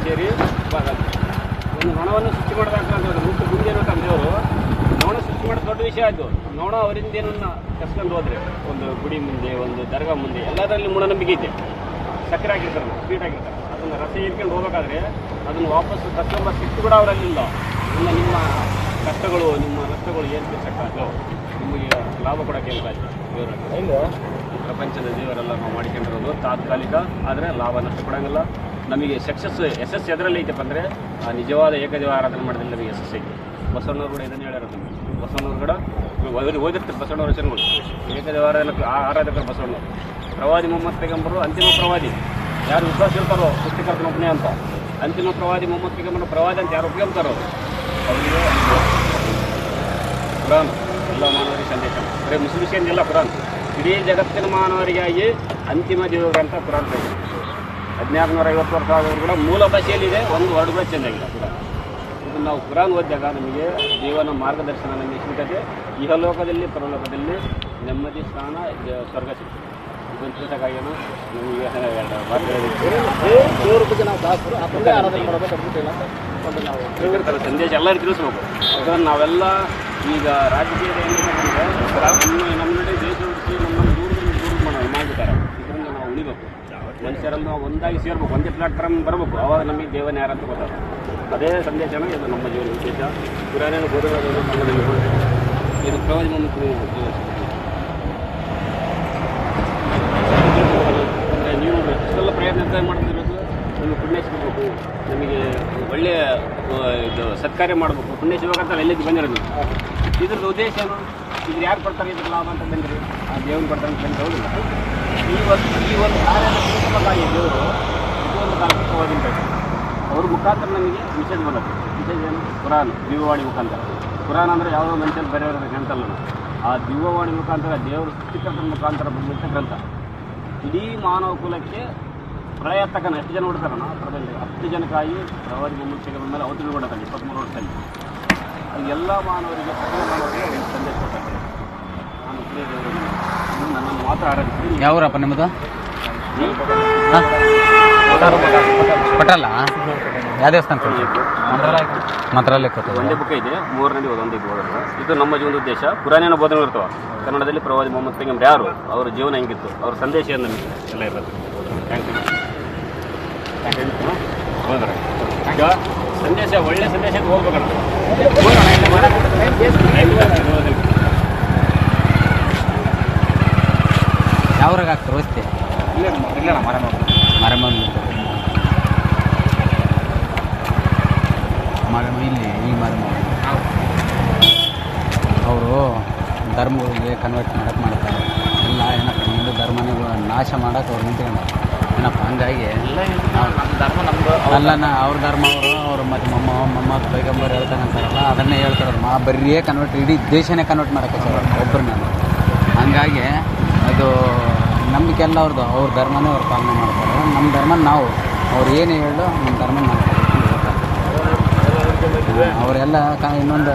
ಸೇರಿ ಒಂದು ನೊಣವನ್ನು ಸೃಷ್ಟಿ ಮಾಡೋದಾಗ್ತದೆ. ಮುಂದೆ ಏನಂತಂದ್ರೆ ಅವರು ನೊಣ ಸೃಷ್ಟಿ ಮಾಡೋದು ದೊಡ್ಡ ವಿಷಯ ಆಯಿತು. ನೊಣ ಅವರಿಂದ ಏನನ್ನ ಕಸ್ಕೊಂಡು ಹೋದ್ರೆ ಒಂದು ಗುಡಿ ಮುಂದೆ, ಒಂದು ದರ್ಗಾ ಮುಂದೆ ಎಲ್ಲದರಲ್ಲಿ ಮೂಢನಂಬಿಕೆ ಐತೆ. ಸಕ್ಕರೆ ಹಾಕಿರ್ತಾರೆ, ಸ್ವೀಟ್ ಹಾಕಿರ್ತಾರೆ, ಅದನ್ನು ರಸ ಹೀರ್ಕೊಂಡು ಹೋಗ್ಬೇಕಾದ್ರೆ ಅದನ್ನು ವಾಪಸ್ ಕಸ್ಟಮರ್ ಸಿಟ್ಟು ಕೂಡ ಅವರಲ್ಲಿಲ್ಲ. ಇನ್ನು ನಿಮ್ಮ ಕಷ್ಟಗಳು, ನಿಮ್ಮ ನಷ್ಟಗಳು ಏನು ತೀರ್ಸಕ್ಕಾಗೋ, ನಿಮಗೆ ಲಾಭ ಕೊಡೋಕ್ಕೆ ಹೇಳ್ತಾಯಿತ್ತು ದೇವರ. ಪ್ರಪಂಚದ ದೇವರೆಲ್ಲ ನಾವು ಮಾಡಿಕೊಂಡಿರೋದು ತಾತ್ಕಾಲಿಕ, ಆದರೆ ಲಾಭ ನಷ್ಟ ಕೊಡೋಂಗಿಲ್ಲ. ನಮಗೆ ಯಶಸ್ಸು ಎದರಲ್ಲಿ ಐತಪ್ಪ ಅಂದರೆ ನಿಜವಾದ ಏಕದೇವ ಆರಾಧನೆ ಮಾಡಿದ್ರೆ ನಮಗೆ ಯಶಸ್ಸು ಐತಿ. ಬಸವಣ್ಣವ್ರು ಕೂಡ ಇದನ್ನು ಹೇಳ್ಯಾರ. ನಮಗೆ ಬಸವಣ್ಣವ್ರು ಕೂಡ ಓದಿರ್ತಾರೆ ಬಸವಣ್ಣವ್ರ ವಚನಗಳು. ಏಕದೇವ ಆರಾಧಕರು ಬಸವಣ್ಣವರು. ಪ್ರವಾದಿ ಮೊಹಮ್ಮದ್ ಪೈಗಂಬರು ಅಂತಿಮ ಪ್ರವಾದಿ. ಯಾರು ವಿಶ್ವಾಸ ಇರ್ತಾರೋ ಸೃಷ್ಟಿಕರ್ತನ ಒಬ್ಬನೇ ಅಂತ, ಅಂತಿಮ ಪ್ರವಾದಿ ಮೊಹಮ್ಮದ್ ಪೈಗಂಬರು ಪ್ರವಾದಿ ಅಂತ ಯಾರು ಒಪ್ಪಿರ್ತಾರೋ ಅವರಿಗೆ ಕುರಾನ್ ಎಲ್ಲ ಮಾನವರಿಗೆ ಸಂದೇಶ. ಬರೀ ಮುಸ್ಲಿಮ್ಸ್ ಎಲ್ಲ ಕುರಾನ್ ಇಡೀ ಜಗತ್ತಿನ ಮಾನವರಿಗಾಗಿ ಅಂತಿಮ ದೇವಗ್ರಂಥ ಕುರಾನ್ ಇದೆ. 1650 ವರ್ಷ ಆದವರು ಕೂಡ ಮೂಲ ಭಾಷೆಯಲ್ಲಿದೆ, ಒಂದು ವರ್ಡ್ ಕೂಡ ಚೇಂಜ್ ಆಗಿಲ್ಲ ಕುರಾನ್. ಇದನ್ನು ನಾವು ಕುರಾನ್ ಓದಿದಾಗ ನಮಗೆ ದೇವನ ಮಾರ್ಗದರ್ಶನ ನಮಗೆ ಸಿಗ್ತದೆ. ಇಹಲೋಕದಲ್ಲಿ ಪರಲೋಕದಲ್ಲಿ ನೆಮ್ಮದಿ, ಸ್ಥಾನ, ಸ್ವರ್ಗ ಸಿಗ್ತದೆ. ಇದನ್ನು ತಿಳಿಸೋಕ್ಕಾಗೇನು ದೇವ್ರ ಬಗ್ಗೆ ನಾವು ದಾಸರು ಅದನ್ನೇ ಆರಾಧನೆ ಮಾಡಬೇಕು ಅದ್ಬಿಟ್ಟಿಲ್ಲ ಅಂತ ನಾವು ಸಂದೇಶ ಎಲ್ಲರಿಗೂ ತಿಳಿಸ್ಬೇಕು. ಯಾಕಂದ್ರೆ ನಾವೆಲ್ಲ ಈಗ ರಾಜಕೀಯದ ನಮ್ಮ ನಡೆ ದೇಶ ಉಳಿಸಿ ನಮ್ಮನ್ನು ದೂರ ಮಾಡಿಬಿಟ್ಟಾರೆ. ಇದರಿಂದ ನಾವು ಉಳಿಬೇಕು. ಮನುಷ್ಯರಲ್ಲಿ ನಾವು ಒಂದಾಗಿ ಸೇರ್ಬೇಕು, ಒಂದೇ ಪ್ಲಾಟ್ಫಾರ್ಮ್ ಬರಬೇಕು. ಆವಾಗ ನಮಗೆ ದೇವನ ಯಾರಂತ ಗೊತ್ತಾಗ. ಅದೇ ಸಂದೇಶನ ಇದು ನಮ್ಮ ಜೀವನ ಉದ್ದೇಶ. ಪುರಾಣೇನು ಬೋಧನೆ ಇದು ಪ್ರವಾದಿ ಮೊಹಮ್ಮದ್ ಅಂದರೆ ನೀವು ಇಷ್ಟೆಲ್ಲ ಪ್ರಯತ್ನ ಮಾಡ್ತಿರೋದು ನಮಗೆ ಪುಣ್ಯ ಸಿಗಬೇಕು, ನಮಗೆ ಒಳ್ಳೆಯ ಇದು ಸತ್ಕಾರ್ಯ ಮಾಡಬೇಕು, ಪುಣ್ಯ ಸಿಗಬೇಕಂತ ಎಲ್ಲಿದ್ದು ಬಂದಿರೋದು. ಇದ್ರದ್ದು ಉದ್ದೇಶ ಏನು? ಇದ್ರ ಯಾರು ಕೊಡ್ತಾರೆ ಇದ್ರ ಲಾಭ ಅಂತ ಬಂದಿರಿ? ಆ ದೇವ್ರು ಕೊಡ್ತಾರೆ ಅಂತ ಬಂದರೆ ಹೌದಿಲ್ಲ. ಈ ಒಂದು ಕಾರ್ಯದ ತಿಳಿಸಬೇಕಾಗಿ ದೇವರು ಇದು ಒಂದು ತಾಂತ್ರಿಕವಾಗಿರ್ಬೇಕು. ಅವ್ರ ಮುಖಾಂತರ ನಮಗೆ ಮೆಸೇಜ್ ಬರುತ್ತೆ. ಮೆಸೇಜ್ ಏನು? ಕುರಾನ್ ದಿವ್ಯವಾಣಿ ಮುಖಾಂತರ. ಕುರಾನ್ ಅಂದರೆ ಯಾವುದೋ ಮನುಷ್ಯನ ಬರೆಯೋರ ಗ್ರಂಥಲ್ಲ. ಆ ದಿವ್ಯವಾಣಿ ಮುಖಾಂತರ ದೇವರು ಸೃಷ್ಟಿಕರ್ತರ ಮುಖಾಂತರ ಬಂದಂಥ ಗ್ರಂಥ. ಇಡೀ ಮಾನವ ಕುಲಕ್ಕೆ ಪ್ರಳಯ ತಕ್ಕನ ಎಷ್ಟು ಜನ ಹುಡ್ತಾರಣ ಅದರಲ್ಲಿ 10 ಜನಕ್ಕಾಗಿ ಪ್ರವಾದಿ ಮೊಹಮ್ಮದ್ ಮೇಲೆ ಅವತರಣ ಕೊಡ್ತಾರೆ 23 ವರ್ಷದಲ್ಲಿ. ಅದು ಎಲ್ಲ ಮಾನವರಿಗೆ ಸಕಲ ಮಾನವರಿಗೆ ಸಂದೇಶ ಕೊಡ್ತಾರೆ. ನಾನು ಪ್ರಿಯ ದೇವರು ನನ್ನನ್ನು ಮಾತ್ರ ಆರಾಧಿಸಿ. ಯಾವೂರಪ್ಪ ನಿಮ್ಮದು? ಪಟಲ್ಲ ಯಾವ ದೇವಸ್ಥಾನ? ಮಂತ್ರಾಲಯಕ್ಕೆ ಒಂದೇ ಬುಕ್ ಇದೆ, 3 ನಡಿ ಒಂದೇ ಓದೋದು. ಇದು ನಮ್ಮ ಜೀವನದ ಉದ್ದೇಶ. ಪುರಾಣಿನ ಬೋಧನೆ ಇರ್ತವೆ ಕನ್ನಡದಲ್ಲಿ. ಪ್ರವಾದಿ ಮೊಹಮ್ಮದ್ ಪೈಗಂಬರ್ ಯಾರು, ಅವರ ಜೀವನ ಹೆಂಗಿತ್ತು, ಅವ್ರ ಸಂದೇಶ ನಮಗೆ ಎಲ್ಲ ಇರೋದು. Thank you. ಈಗ ಸಂದೇಶ ಒಳ್ಳೆ ಸಂದೇಶ ಹೋಗ್ಬೇಕಣ್ಣ. ಯಾವ್ರಾಗ ಆಗ್ತಾರೆ ವಸ್ತಿ? ಇಲ್ಲ ಮರಮಲ್ಲಿ ಇಲ್ಲಿ ಈ ಮರಮ ಅವರು ಧರ್ಮಗಳಿಗೆ ಕನ್ವರ್ಟ್ ಮಾಡಕ್ಕೆ ಮಾಡ್ತಾರೆ. ಎಲ್ಲ ಏನಪ್ಪ ಹಿಂದೂ ಧರ್ಮನೇ ನಾಶ ಮಾಡೋಕೆ ಅವ್ರು ನಿಂತ್ಕೊಂಡು ಏನಪ್ಪ. ಹಂಗಾಗಿ ಅಲ್ಲನ ಅವ್ರ ಧರ್ಮ ಅವರು ಮತ್ತು ಮೊಹಮ್ಮದ್ ಪೈಗಂಬರ್ ಹೇಳ್ತಾನಂತಾರಲ್ಲ ಅದನ್ನೇ ಹೇಳ್ತಾರಲ್ಲ. ಬರೀ ಕನ್ವರ್ಟ್, ಇಡೀ ದೇಶನೇ ಕನ್ವರ್ಟ್ ಮಾಡೋಕ್ಕೆ ಒಬ್ಬರನ್ನ. ಹಂಗಾಗಿ ಅದು ನಂಬಿಕೆ ಎಲ್ಲ ಅವ್ರದ್ದು. ಅವ್ರ ಧರ್ಮನೇ ಅವ್ರು ಪಾಲನೆ ಮಾಡ್ತಾರೆ. ನಮ್ಮ ಧರ್ಮ ನಾವು ಅವ್ರು ಏನೇ ಹೇಳೋ ನಮ್ಮ ಧರ್ಮ ಮಾಡ್ತಾರೆ. ಅವರೆಲ್ಲ ಇನ್ನೊಂದು